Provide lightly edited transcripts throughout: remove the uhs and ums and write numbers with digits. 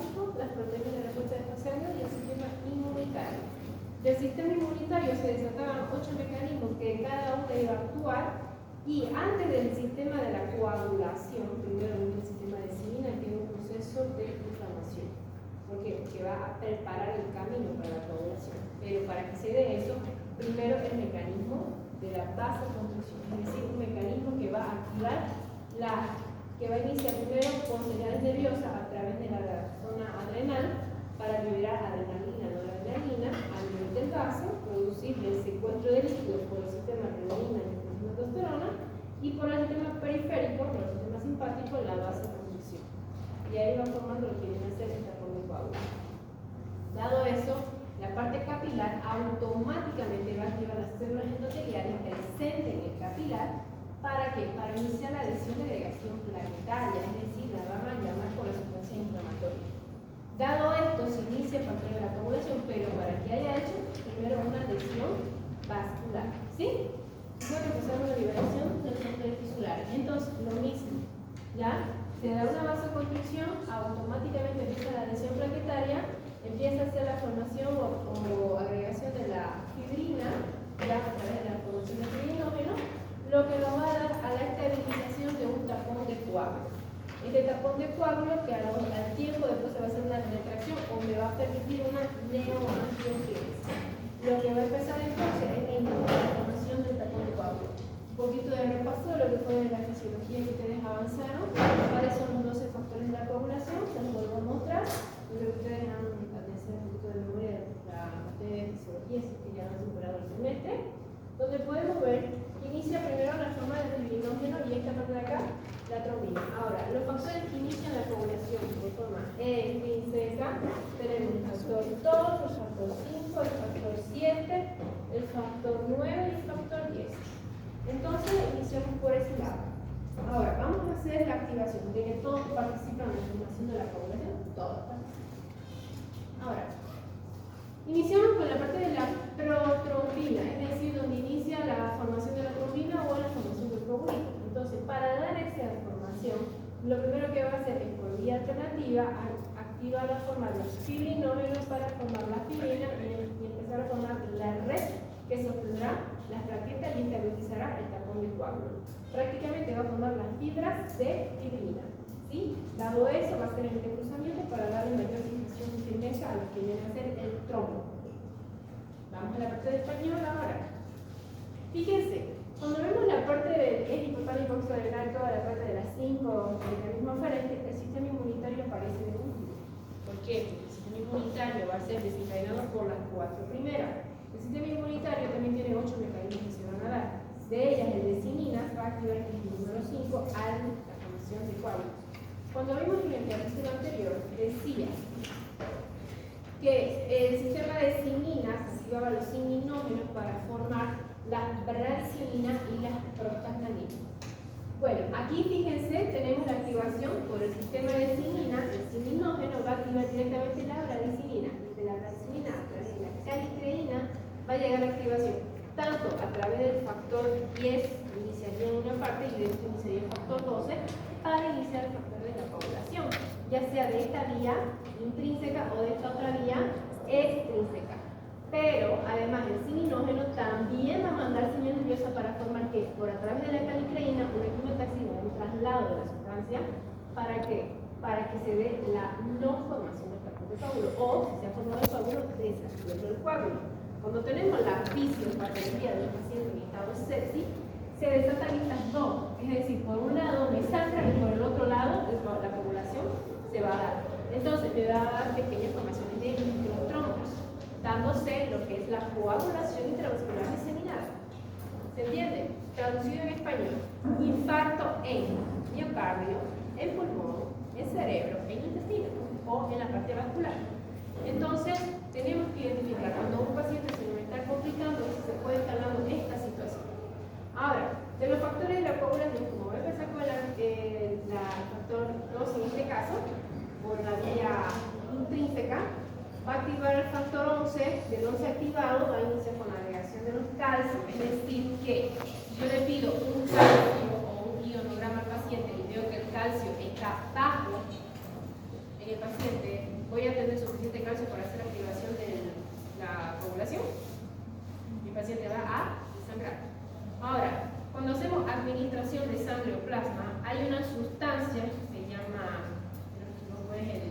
simpático, las proteínas de respuesta de facial y el sistema inmunitario. Del sistema inmunitario se desataban 8 mecanismos que cada uno iba a actuar, y antes del sistema de la coagulación, primero el sistema de simina, que es un proceso de inflamación, porque va a preparar el camino para la coagulación. Pero para que se dé eso, primero el mecanismo de la vasoconstricción, es decir, un mecanismo que va a activar que va a iniciar primero con señales nerviosas a través de la zona adrenal para liberar adrenalina, noradrenalina a nivel del vaso, producir el secuestro de líquidos por el sistema adrenalina y testosterona, y por el sistema periférico, por el sistema simpático, la vasoconstricción. Y ahí va formando lo que viene a ser el tapón de coágulo. Dado eso, la parte capilar automáticamente va a activar las células endoteliales presentes en el capilar. ¿Para qué? Para iniciar la lesión de agregación plaquetaria, es decir, la van a llamar por la sustancia inflamatoria. Dado esto, se inicia el factor de la coagulación, pero para que haya hecho primero una lesión vascular. ¿Sí? Luego empezamos la liberación de los factores tisulares. Entonces, lo mismo, ¿ya? Se da una vasoconstricción, automáticamente empieza la lesión plaquetaria, empieza a hacer la formación o agregación de la fibrina, ya a través de la formación de fibrinógeno, lo que nos va a dar a la estabilización de un tapón de coágulo. Este tapón de coágulo que al tiempo después se va a hacer una retracción o me va a permitir una neoangiogenesis. Lo que va a empezar entonces es la formación del tapón de coágulo. Un poquito de repaso de lo que fue la fisiología que ustedes avanzaron, cuáles son los 12 factores de la coagulación, se los vuelvo a mostrar, lo que ustedes han de hacer un poquito de memoria de la materia de fisiología, si es que ya han superado el semestre, donde podemos ver que inicia primero la forma del fibrinógeno y esta parte de acá, la trombina. Ahora, los factores que inician la coagulación de forma extrínseca, tenemos el factor 2, el factor 5, el factor 7, el factor 9 y el factor 10. Entonces, iniciamos por ese lado. Ahora, vamos a hacer la activación, de que todos participan en la formación de la coagulación, todos participan. Ahora, iniciamos con la parte de la protrombina, es decir, donde inicia la formación de la trombina o la formación del globulito. Entonces, para dar esa formación, lo primero que va a hacer es, por vía alternativa, activar la forma de los fibrinógenos para formar la fibrina y empezar a formar la red que sostendrá las plaquetas y estabilizará el tapón de coágulo. Prácticamente va a formar las fibras de fibrina. ¿Sí? Dado eso, va a ser el entrecruzamiento para darle mayor fijación y firmeza a lo que viene a ser el trombo. Vamos a la parte de español ahora. Fíjense, cuando vemos la parte del eje hipotálamo toda la parte de las 5 mecanismos aferentes, el sistema inmunitario aparece de último. ¿Por qué? Porque el sistema inmunitario va a ser desencadenado por las 4 primeras. El sistema inmunitario también tiene 8 mecanismos que se van a dar. De ellas, el de ciminas va a activar el número 5 a la formación de coágulos. Cuando vimos en el capítulo anterior, decía que el sistema de ciminas activaba los ciminógenos para formar las bradiciminas y las prostaglandinas. Bueno, aquí fíjense, tenemos la activación por el sistema de ciminas. El ciminógeno va a activar directamente la bradicimina. De la bradicimina a través de la calicreína va a llegar la activación tanto a través del factor 10, iniciaría en una parte, y de esto iniciaría el factor 12, para iniciar el factor de la coagulación, ya sea de esta vía intrínseca o de esta otra vía extrínseca. Pero, además, el ciminógeno también va a mandar señal nerviosa para formar que, por a través de la calicreína, una quimiotaxina, un traslado de la sustancia, ¿para qué? Para que se dé la no formación del tapón de coágulo, o si se ha formado el coágulo, desactivando el coágulo. Cuando tenemos la fisiopatología de un paciente en estado de sepsis, se desatan estas dos, es decir, por un lado me sangra y por el otro lado la coagulación se va a dar. Entonces me va a dar pequeñas formaciones de microtrombos, dándose lo que es la coagulación intravascular diseminada. ¿Se entiende? Traducido en español: infarto en miocardio, en pulmón, en cerebro, en intestino o en la parte vascular. Entonces, tenemos que identificar cuando un paciente se nos está complicando, se puede estar dando esta situación. Ahora, de los factores de la coagulación, como voy a empezar con la factor 2 en este caso, por la vía intrínseca, va a activar el factor 11, del 11 activado, va a iniciar con la agregación de los calcios, es decir, que yo le pido un calcio o un ionograma al paciente y veo que el calcio está bajo en el paciente, tiene suficiente calcio para hacer activación de la coagulación, mi paciente va a desangrar. Ahora, cuando hacemos administración de sangre o plasma, hay una sustancia que se llama, no es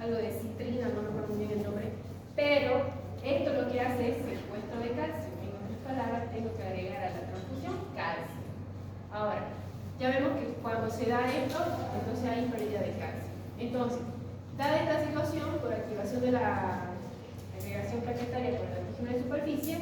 algo de citrina, no recuerdo muy bien el nombre, pero esto lo que hace es secuestro de calcio. En otras palabras, tengo que agregar a la transfusión calcio. Ahora, ya vemos que cuando se da esto, entonces hay pérdida de calcio. Entonces, dada esta situación, por activación de la agregación plaquetaria por el antígeno de superficie,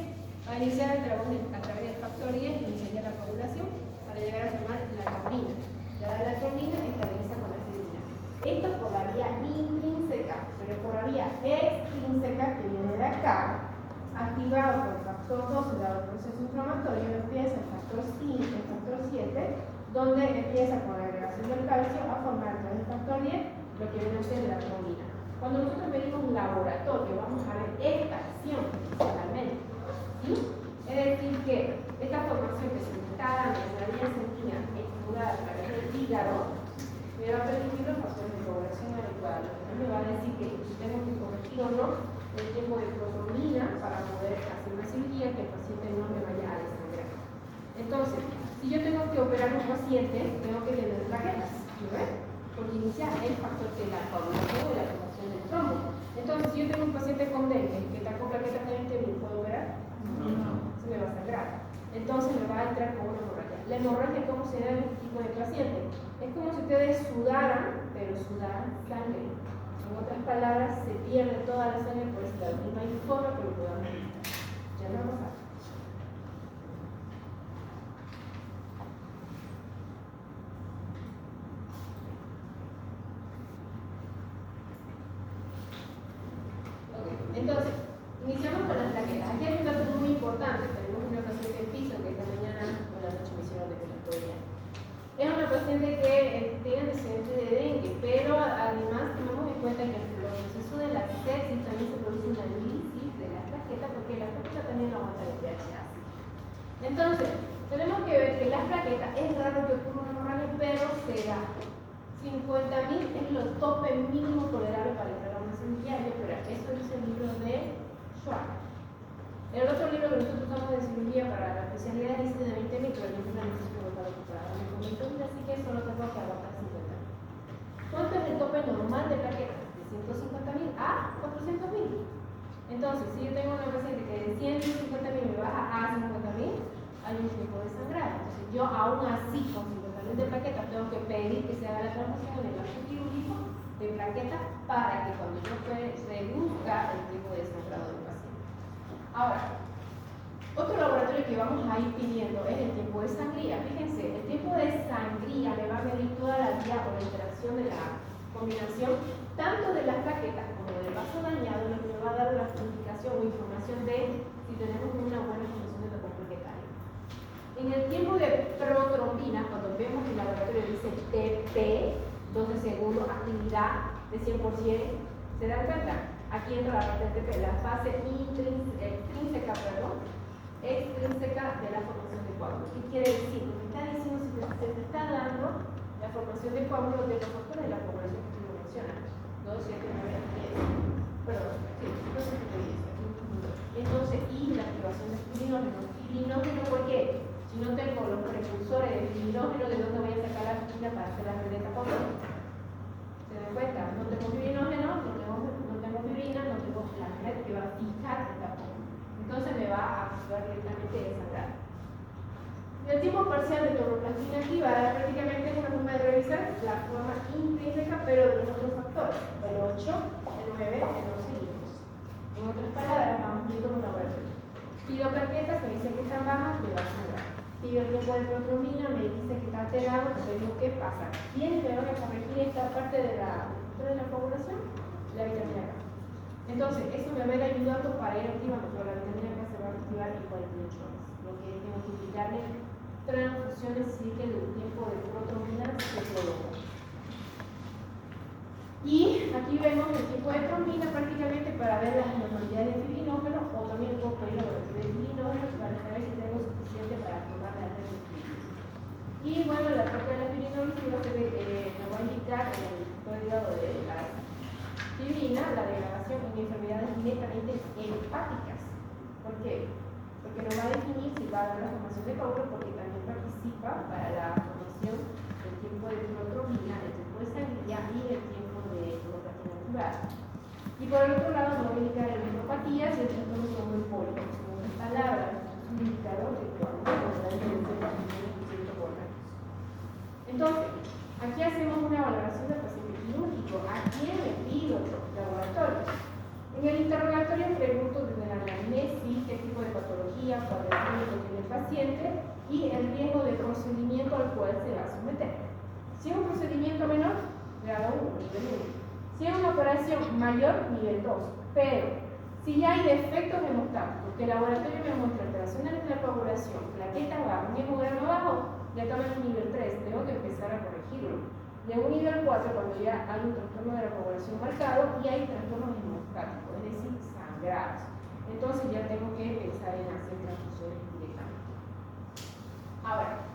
va a iniciar a través del factor 10, iniciaría la coagulación para llegar a formar la trombina. Dada la trombina, estabiliza con la acidina. Esto por la vía intrínseca, pero por la vía extrínseca, que viene de acá, activado por el factor 12 dado el proceso inflamatorio, empieza el factor 5, el factor 7, donde empieza con la agregación del calcio a formar a través del factor 10 lo que viene a ser la trombina. Cuando nosotros medimos un laboratorio, vamos a ver esta acción principalmente. ¿Sí? Es decir, que esta formación que se me está dando en la vía sanguínea estimulada a través del hígado me va a permitir los factores de coagulación adecuada. Lo que me va a decir que tengo que corregir o no el tiempo de protrombina para poder hacer una cirugía que el paciente no me vaya a desangrar. Entonces, si yo tengo que operar a un paciente, tengo que tener plaquetas, ¿no ves? Porque inicia el factor de la coagulación y la formación del trombo. Entonces, si yo tengo un paciente con dengue que está con plaquetas de 20.000, ¿puedo operar? No. Se me va a sangrar. Entonces me va a entrar con una hemorragia. La hemorragia, ¿cómo se da en este tipo de paciente? Es como si ustedes sudaran, pero sudaran sangre. En otras palabras, se pierde toda la sangre por este lado. Y no hay forma que lo podamos evitar. Ya no vamos a. Entonces, iniciamos con las plaquetas. Aquí hay un dato muy importante. Tenemos una paciente en piso que esta mañana o la noche me hicieron declaratoria. Es una paciente que tiene antecedentes de dengue, pero además tomamos en cuenta que en el proceso de la sepsis también se produce una lisis de las plaquetas, porque la plaqueta también aguanta el pH ácido. Entonces, tenemos que ver que las plaquetas es raro que ocurra una hemorragia, pero se da. 50.000 es lo tope mínimo tolerable para entrar a una cirugía y operar. Eso dice el libro de Schwartz. El otro libro que nosotros usamos de cirugía para la especialidad dice de 20.000, pero yo no necesito votar para darme con 20.000, así que solo tengo que aguantar 50.000. ¿Cuánto es el tope normal de plaquetas? De 150.000 a 400.000. Entonces, si yo tengo una paciente que de 150.000 me baja a 50.000, hay un tiempo de sangrado. Entonces, yo aún así con 50.000 de plaquetas tengo que pedir que se haga la transfusión en el acto quirúrgico de plaquetas para que cuando yo reduzca el tiempo de sangrado del paciente. Ahora, otro laboratorio que vamos a ir pidiendo es el tiempo de sangría. Fíjense, el tiempo de sangría me va a medir toda la vía o la interacción de la combinación tanto de las plaquetas como del vaso dañado, lo que me va a dar la indicación o información de si tenemos una buena formación de la plaquetaria. En el tiempo de protrombina, cuando vemos que el laboratorio dice TP, 12 segundos, actividad de 100%, ¿se dan cuenta? Aquí entra la parte de TP, la fase extrínseca de la formación de coágulos. ¿Qué quiere decir? Lo que está diciendo es que se te está dando la formación de coágulos de los factores de la población que tú mencionas. 2, 7, 9, 10. Perdón, sí, 2, 7, 10. Entonces, y la activación de fibrinógeno. Fibrinógeno, ¿por qué? Si no tengo los precursores de fibrinógeno, ¿de dónde voy a sacar la fibra para hacer la red de tapón? ¿Se dan cuenta? No tengo fibrinógeno, no tengo fibrina, no tengo la red que va a fijar el tapón. Entonces me va a activar directamente esa grado. El tiempo parcial de toroplastina activa prácticamente es una forma de revisar la forma intrínseca, pero de los otros factores, el 8, el 9, el 12 y el 12. En otras palabras, vamos viendo un laboratorio. Pido plaquetas, me dice que están bajas, me va a sangrar. Pido el tiempo de protrombina, me dice que está alterado, vemos qué pasa. ¿Quiénes me van a corregir esta parte de la coagulación? La vitamina K. Entonces, eso me va a ir ayudando para ir activando, pero la vitamina K se va a activar en 48 horas. Lo que tengo que indicarle transfusiones sí que el tiempo de protrombina se prolonga. Y aquí vemos el tiempo de trombina prácticamente para ver las normalidades de fibrinógeno, o también puedo pedir laboratorio de fibrinógeno para saber si tengo suficiente para formar la red de fibrinógeno. Y bueno, la parte de la fibrinógeno me va a indicar el hígado de la determina la degradación en enfermedades netamente hepáticas. ¿Por qué? Porque nos va a definir si va a haber la formación de coágulos, porque también participa para la formación del tiempo de protrombina, el tiempo de sangría y el tiempo de procatina natural. Y por el otro lado, nos va a indicar en neuropatías y el trastorno trombopólico, que son otras palabras, es un indicador de cuando la diferencia de entonces, aquí hacemos una valoración del paciente quirúrgico. ¿A quién le pido laboratorio? En el interrogatorio pregunto desde la anamnesis qué tipo de patología, cuadro tiene el paciente y el riesgo de procedimiento al cual se va a someter. Si es un procedimiento menor, grado 1, nivel 1. Si es una operación mayor, nivel 2. Pero si ya hay defectos hemostáticos, que el laboratorio me muestra alteraciones de la coagulación, plaquetas bajas, un hemograma bajo, ya estamos en un nivel 3, tengo que empezar a corregirlo. De un nivel 4, cuando ya hay un trastorno de la coagulación marcado y hay trastornos hemostáticos, es decir, sangrados. Entonces ya tengo que pensar en hacer transfusiones directamente. Ahora,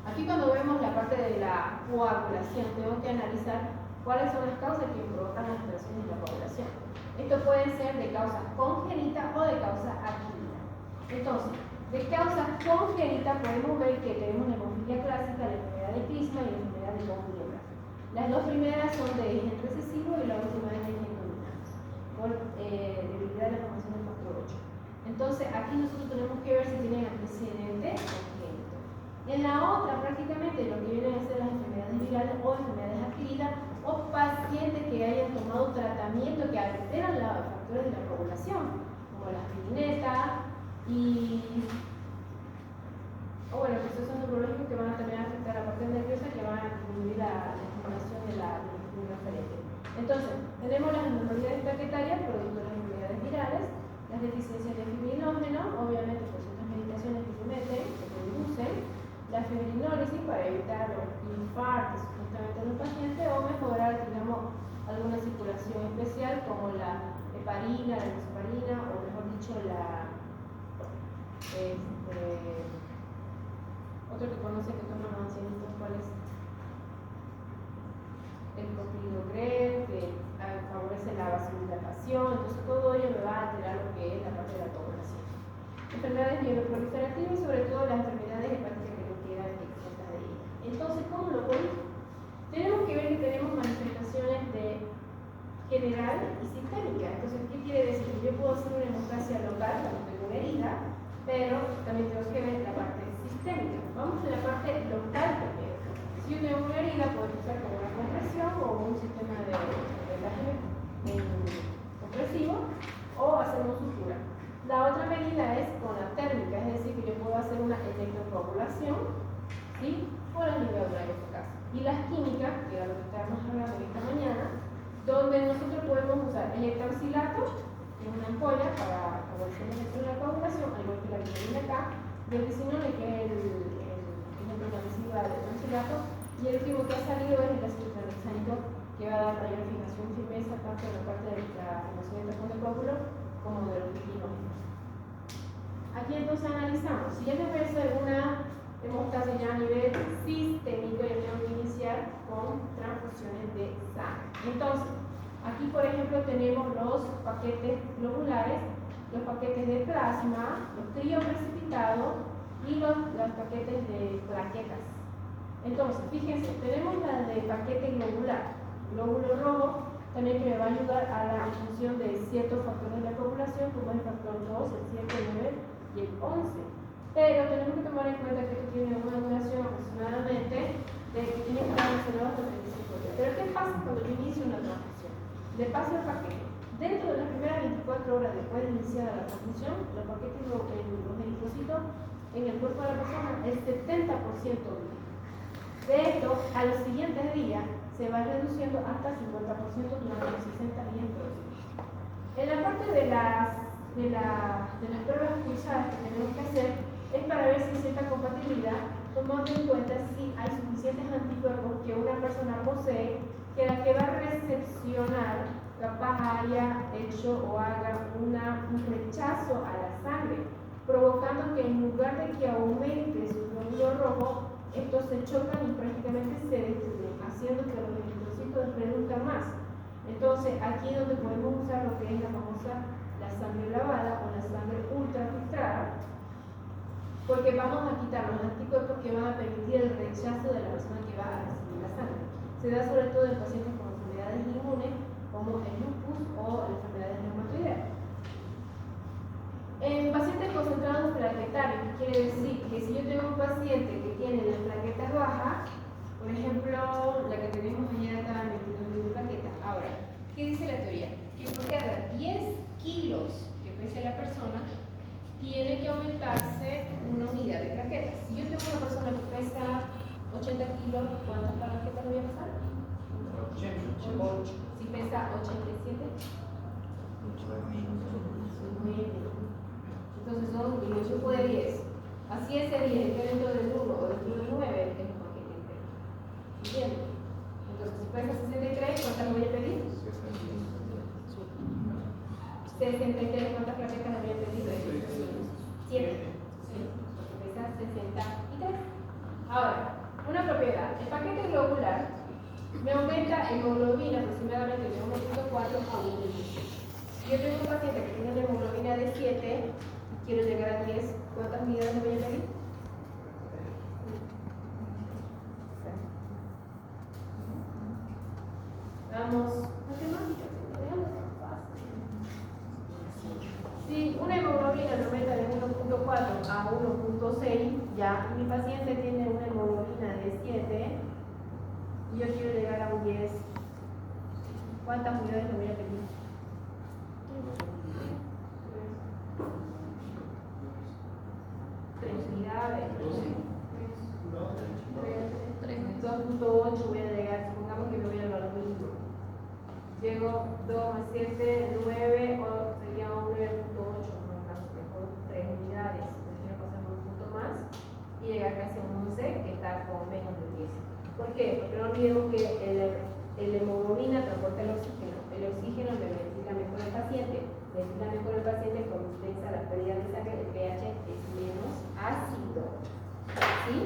aquí cuando vemos la parte de la coagulación, tengo que analizar cuáles son las causas que provocan las alteraciones de la coagulación. Esto puede ser de causa congénita o de causa adquirida. Entonces, de causa congénita podemos ver que tenemos la hemofilia clásica, la enfermedad de Crisma y la enfermedad de von Willebrand. Las dos primeras son de gen recesivo y la última es de gen dominante, por debilidad de la formación del factor 8. Entonces, aquí nosotros tenemos que ver si tienen antecedente congénito. En la otra, prácticamente, lo que vienen a ser las enfermedades virales o enfermedades adquiridas o pacientes que hayan tomado tratamiento que alteran los factores de la coagulación, como la aspirineta, o bueno, procesos neurológicos que van a también afectar la parte nerviosa, que van a disminuir la estimulación de la referente. Entonces, tenemos las anormalidades plaquetarias, producto de las enfermedades virales, las deficiencias de fibrinógeno, obviamente por ciertas medicaciones que se meten, que producen, la fibrinólisis para evitar los infartos justamente en los pacientes o mejorar, digamos, alguna circulación especial como la heparina, la enoxaparina, o mejor dicho, otro que conoce que toman los ancianitos, ¿cuál es? El clopidogrel, que favorece la vasodilatación. Entonces todo ello me va a alterar lo que es la parte de la coagulación. Enfermedades mieloproliferativas y sobre todo las enfermedades hepáticas que no quedan exentas de ellas. Entonces, ¿cómo lo corrijo? Tenemos que ver que tenemos manifestaciones de general y sistémica. Entonces, ¿qué quiere decir? Que yo puedo hacer una hemostasia local cuando tengo una herida, pero también tengo que ver la parte sistémica. Vamos a la parte local primero. Si yo tengo una herida, puedo empezar con una compresión o un sistema de vendaje compresivo o hacer una sutura. La otra medida es con la térmica, es decir, que yo puedo hacer una electrocoagulación, ¿sí? O la ligadura en este caso. Y las químicas, que era lo que estábamos hablando esta mañana, donde nosotros podemos usar el electroxilato, que es una ampolla para favorecer la coagulación, al igual que la vitamina K, y el bisinone, que es el ejemplo transmisivo del electroxilato, y el último que ha salido es el ácido tranexámico, que va a dar mayor fijación y firmeza tanto en la parte de la formación de trastorno de coágulo como de los bisinógenos. Aquí entonces analizamos, si ya me voy a hacer una hemostasia ya a nivel sistémico, ya tengo que iniciar con transfusiones de sangre. Entonces, aquí por ejemplo tenemos los paquetes globulares, los paquetes de plasma, los crioprecipitados y los paquetes de plaquetas. Entonces, fíjense, tenemos la de paquete globular, glóbulo rojo, también que me va a ayudar a la función de ciertos factores de la coagulación, como el factor 2, el 7, el 9 y el 11. Pero tenemos que tomar en cuenta que esto tiene una duración aproximadamente de que tiene que estar mencionado hasta 35 días. Pero ¿qué pasa cuando yo inicio una transfusión? Le paso el paquete. Dentro de las primeras 24 horas después de iniciar la transfusión, los paquetes, los eritrocitos en el cuerpo de la persona, el 70% vive. De esto, a los siguientes días, se va reduciendo hasta 50% durante los 60 días producidos. En la parte de las pruebas pulsadas que tenemos que hacer, es para ver si hay cierta compatibilidad, tomando en cuenta si hay suficientes anticuerpos que una persona posee, que la que va a recepcionar capaz haya hecho o haga un rechazo a la sangre, provocando que en lugar de que aumente su glóbulo rojo, estos se chocan y prácticamente se destruyen, haciendo que los eritrocitos reduzcan más. Entonces, aquí es donde podemos usar lo que es la famosa la sangre lavada o la sangre ultrafiltrada, porque vamos a quitar los anticuerpos que van a permitir el rechazo de la persona que va a recibir la sangre. Se da sobre todo en pacientes con enfermedades inmunes como el lupus o enfermedades reumatoideas. En pacientes concentrados plaquetarios, quiere decir que si yo tengo un paciente que tiene las plaquetas bajas, por ejemplo, la que tenemos allá está 22.000 plaquetas. Ahora, ¿qué dice la teoría? Que por cada 10 kilos que pese la persona, tiene que aumentarse una unidad de plaquetas. Si yo tengo una persona que pesa 80 kilos, ¿cuántas plaquetas le voy a pasar? 8. Si pesa 87, 9. Entonces son el grupo de 10. Así ese 10 que dentro del 1 o dentro del 9 es lo que tiene. ¿Entienden? Entonces si pesa 63, ¿cuántas le voy a pedir? 63, ¿cuántas plaquetas le voy a pedir? 7. Pesa 63. Ahora, una propiedad. El paquete globular me aumenta hemoglobina aproximadamente de 1.4 a 1. Si yo tengo un paciente que tiene una hemoglobina de 7, quiero llegar a 10, ¿cuántas unidades le voy a pedir? Vamos, matemáticas, si una hemoglobina me aumenta de 1.4 a 1.6, ya mi paciente tiene una hemoglobina de 7 y yo quiero llegar a un 10, ¿cuántas unidades le voy a pedir? 3 unidades. 2.8 voy a llegar, supongamos que me voy a lo mismo. Llego 2 más 7, 9, o sería un 9.8, no mejor 3 unidades. Quiero pasar un punto más y llegar casi a un 11, que está con menos de 10. ¿Por qué? Porque no olvidemos que el hemoglobina transporta el oxígeno. El oxígeno me ventila mejor al paciente. Ventila mejor al paciente, compensa la pérdida de sangre, el pH es menos ácido. ¿Sí?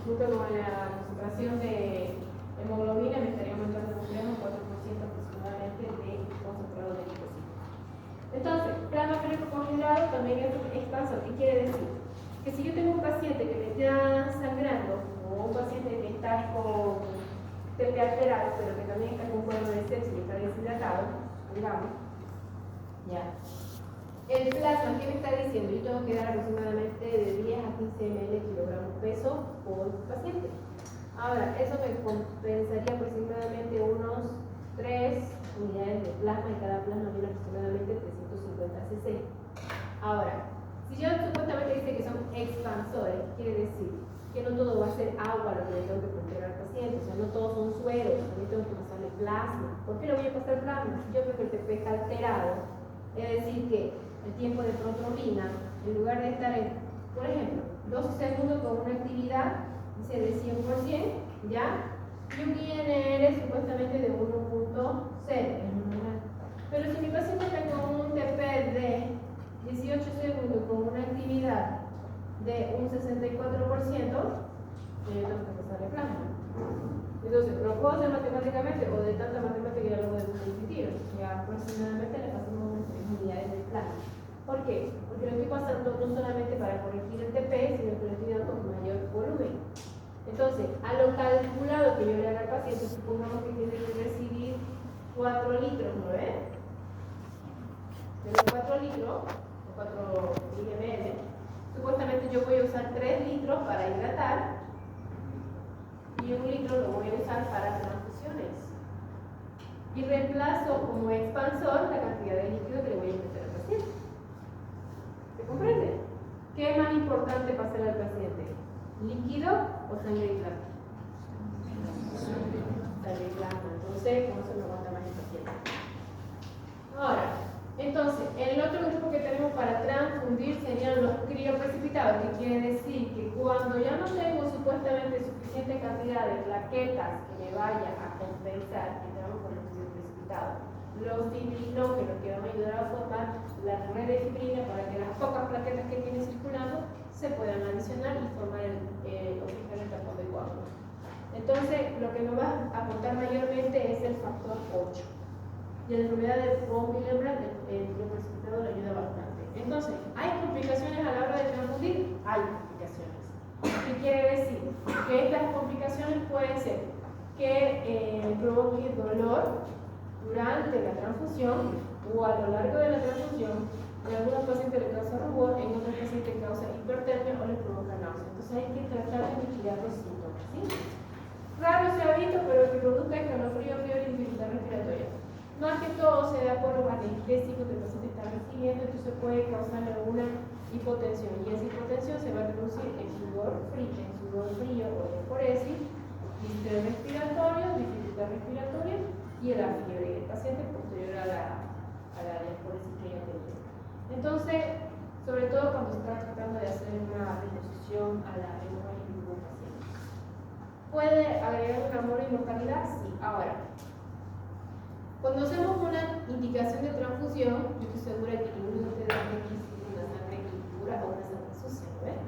Junto con la concentración de hemoglobina me estaría aumentando un 4% aproximadamente de concentrado de linfocitos. Entonces, plasma férico congelado también es expansor. ¿Qué quiere decir? Que si yo tengo un paciente que me está sangrando o un paciente que está con TP alterado, pero que también está con cuadro de sepsis y está deshidratado, digamos, ya. El plasma, ¿qué me está diciendo? Yo tengo que dar aproximadamente de 10 a 15 ml kilogramos peso por paciente. Ahora, eso me compensaría aproximadamente unos 3 unidades de plasma y cada plasma viene aproximadamente 350 cc. Ahora, si yo supuestamente dice que son expansores, quiere decir que no todo va a ser agua lo que le tengo que poner al paciente, o sea, no todos son sueros, también tengo que pasarle plasma. ¿Por qué le voy a pasar plasma? Si yo veo que el TP está alterado, es decir, que el tiempo de protrombina, en lugar de estar en, por ejemplo, 12 segundos con una actividad, dice de 100%, ¿ya? Y un INR supuestamente de 1.0, pero si mi paciente está con un TP de 18 segundos con una actividad de un 64%, tengo que pasarle plasma. Entonces, ¿lo puedo hacer matemáticamente o de tanta matemática ya lo voy a discutir? Ya aproximadamente le pasamos unas 3 unidades de plasma. ¿Por qué? Porque lo estoy pasando no solamente para corregir el TP, sino que le estoy dando mayor volumen. Entonces, a lo calculado que yo le haga al paciente, supongamos que tiene que recibir 4 litros, ¿no ves? De los 4 litros, 4 ml, supuestamente yo voy a usar 3 litros para hidratar y 1 litro lo voy a usar para transfusiones. Y reemplazo como expansor la cantidad de líquido que le voy a meter al paciente. ¿Se comprende? ¿Qué es más importante pasar al paciente? ¿Líquido o sangre y plasma? Sangre y plasma. Entonces, ¿cómo se me aguanta más el paciente? Ahora, entonces, el otro grupo que tenemos para transfundir serían los crioprecipitados, que quiere decir que cuando ya no tengo supuestamente suficiente cantidad de plaquetas que me vaya a compensar, entramos con los crioprecipitados. Los fibrinógenos que van a ayudar a formar la red de fibrina para que las pocas plaquetas que tiene circulando se puedan adicionar y formar el oxígeno en tapón de coágulo. Entonces, lo que nos va a aportar mayormente es el factor 8. y en la enfermedad de von Willebrand el precipitado le ayuda bastante. Entonces, ¿hay complicaciones a la hora de transfundir? Hay complicaciones. ¿Qué quiere decir? Que estas complicaciones pueden ser que provoque dolor durante la transfusión o a lo largo de la transfusión. En algunos pacientes le causa rubor, en otros pacientes causa hipertermia o les provoca náusea. Entonces hay que tratar de mitigar los síntomas, ¿sí? Raro se ha visto, pero que produzca escalofrío, fiebre y dificultad respiratoria. Más que todo se da por los anestésicos que el paciente está recibiendo, entonces puede causarle una hipotensión. Y esa hipotensión se va a traducir en sudor frío o esporesis, distrés respiratorio, dificultad respiratoria y la fiebre del paciente posterior a la esporesis que ya tenía. Entonces, sobre todo cuando se está tratando de hacer una reposición a la hemorragia de un paciente. ¿Puede agregar una mortalidad? Sí. Ahora, cuando hacemos una indicación de transfusión, yo estoy segura que ninguno de ustedes va a recibir una sangre impura o una sangre sucia, ¿no ves?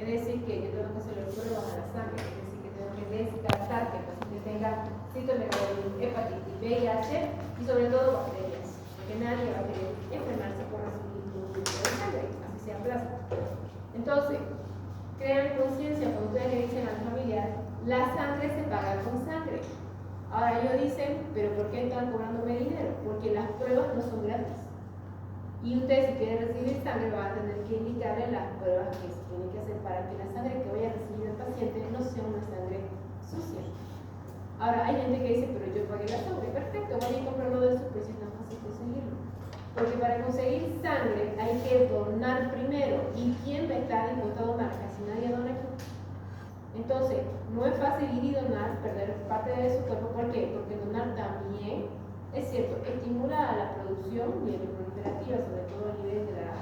Es decir, que yo tengo que hacer los pruebas a la sangre, es decir, que tengo que descartar que el paciente tenga citomegalovirus, hepatitis, VIH y sobre todo bacterias, porque nadie va a querer enfermarse por recibir un grupo de sangre, así sea plasma. Entonces, crean conciencia cuando ustedes le dicen al familiar, la sangre se paga con sangre. Ahora ellos dicen, pero ¿por qué están cobrándome dinero? Porque las pruebas no son gratis. Y ustedes, si quieren recibir sangre, van a tener que indicarle las pruebas que se tienen que hacer para que la sangre que vaya a recibir el paciente no sea una sangre sucia. Ahora, hay gente que dice, pero yo pagué la sangre. Perfecto, vaya a comprarlo de su precio, es tan fácil conseguirlo. Porque para conseguir sangre hay que donar primero. ¿Y quién me está dispuesto a donar? Casi nadie dona aquí. Entonces, no es fácil ir y donar, perder parte de su cuerpo. ¿Por qué? Porque donar también, es cierto, estimula a la producción mieloproliferativa, sobre todo a nivel de la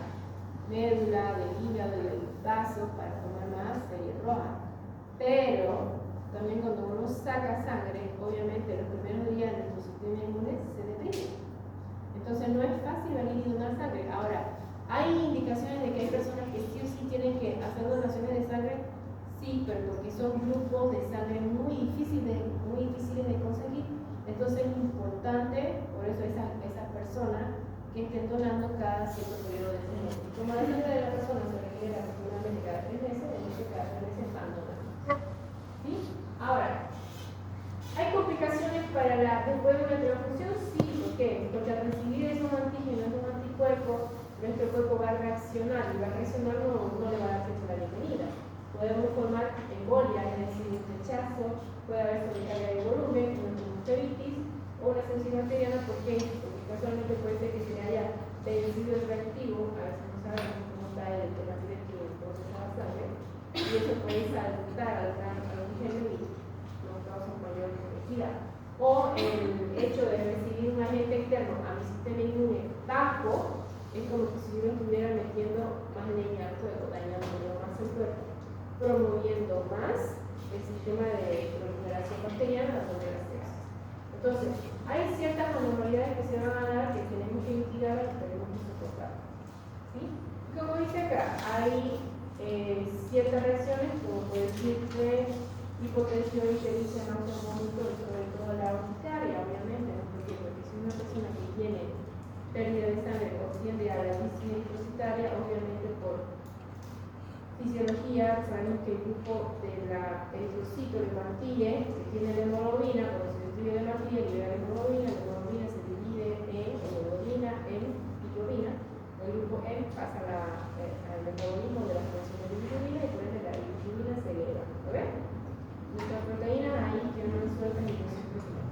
médula, del hígado y del vaso, para formar más serie roja. Pero también cuando uno saca sangre, obviamente los primeros días nuestro sistema inmune se deprime. Entonces no es fácil venir y donar sangre. Ahora, hay indicaciones de que hay personas que sí o sí tienen que hacer donaciones de sangre. Sí, pero porque son grupos de sangre muy difíciles de conseguir. Entonces es importante, por eso esas personas que estén donando cada cierto periodo de tiempo. Como la sangre de la persona se requiere aproximadamente cada 3 meses, en este caso cada 3 meses van donando. ¿Sí? Ahora, ¿hay complicaciones después de una transfusión? Sí, ¿por qué? Porque al recibir esos antígenos, esos anticuerpos, nuestro cuerpo va a reaccionar y va a reaccionar, no le va a dar sexo a la bienvenida. Podemos formar embolia, es decir, un rechazo, puede haber sobrecarga de volumen, una conjuntivitis o una sepsis bacteriana. ¿Por qué? Porque casualmente puede ser que se le haya vencido el reactivo, a veces no sabemos cómo está el antivirus en el proceso de la sangre, y eso puede saltar al oxígeno y nos causa mayor complejidad. O el hecho de recibir un agente externo a mi sistema inmune bajo, es como si yo estuviera metiendo más leña al fuego, dañando más el cuerpo, promoviendo más el sistema de proliferación bacteriana, la zona de las sepsis. Entonces, hay ciertas anormalidades que se van a dar que tenemos que mitigar y tenemos que soportar. ¿Sí? Como dice acá, hay ciertas reacciones, como puede decirse hipotensión, ictericia, náusea, vómito, y sobre todo la urticaria, obviamente, ¿no? Porque si una persona que tiene pérdida de sangre o tiende a la disciplina hidrocitaria, obviamente por fisiología, sabemos que el grupo de la eritrocito, el martille, que tiene la hemoglobina, cuando se destruye la martille, libera la hemoglobina se divide en hemoglobina, en bilirrubina, el grupo M pasa al metabolismo de las funciones de bilirrubina y por ende la bilirrubina se eleva. ¿Lo ven? Nuestras proteínas ahí quedan sueltas y no se presionan.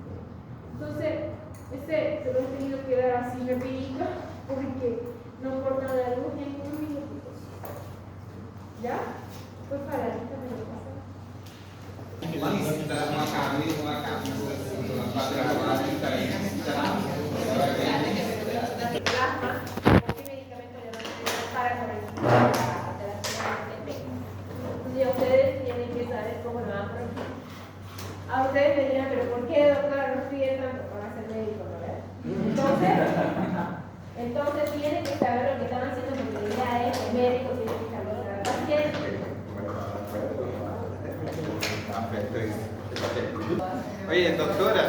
Entonces, se lo he tenido que dar así rapidito porque no corta la luz en un minutito. ¿Ya? Pues para ahorita me lo pasa. Plasma, ¿qué medicamento le van a tener para corregir la alteración del efecto? Entonces ustedes tienen que saber cómo lo van a corregir. A ustedes me dirán, pero ¿por qué, doctora, no pide tanto para ser médico, no ves? Entonces tienen que saber lo que están haciendo porque la idea es que el médico tiene que saber al paciente. Oye, doctora,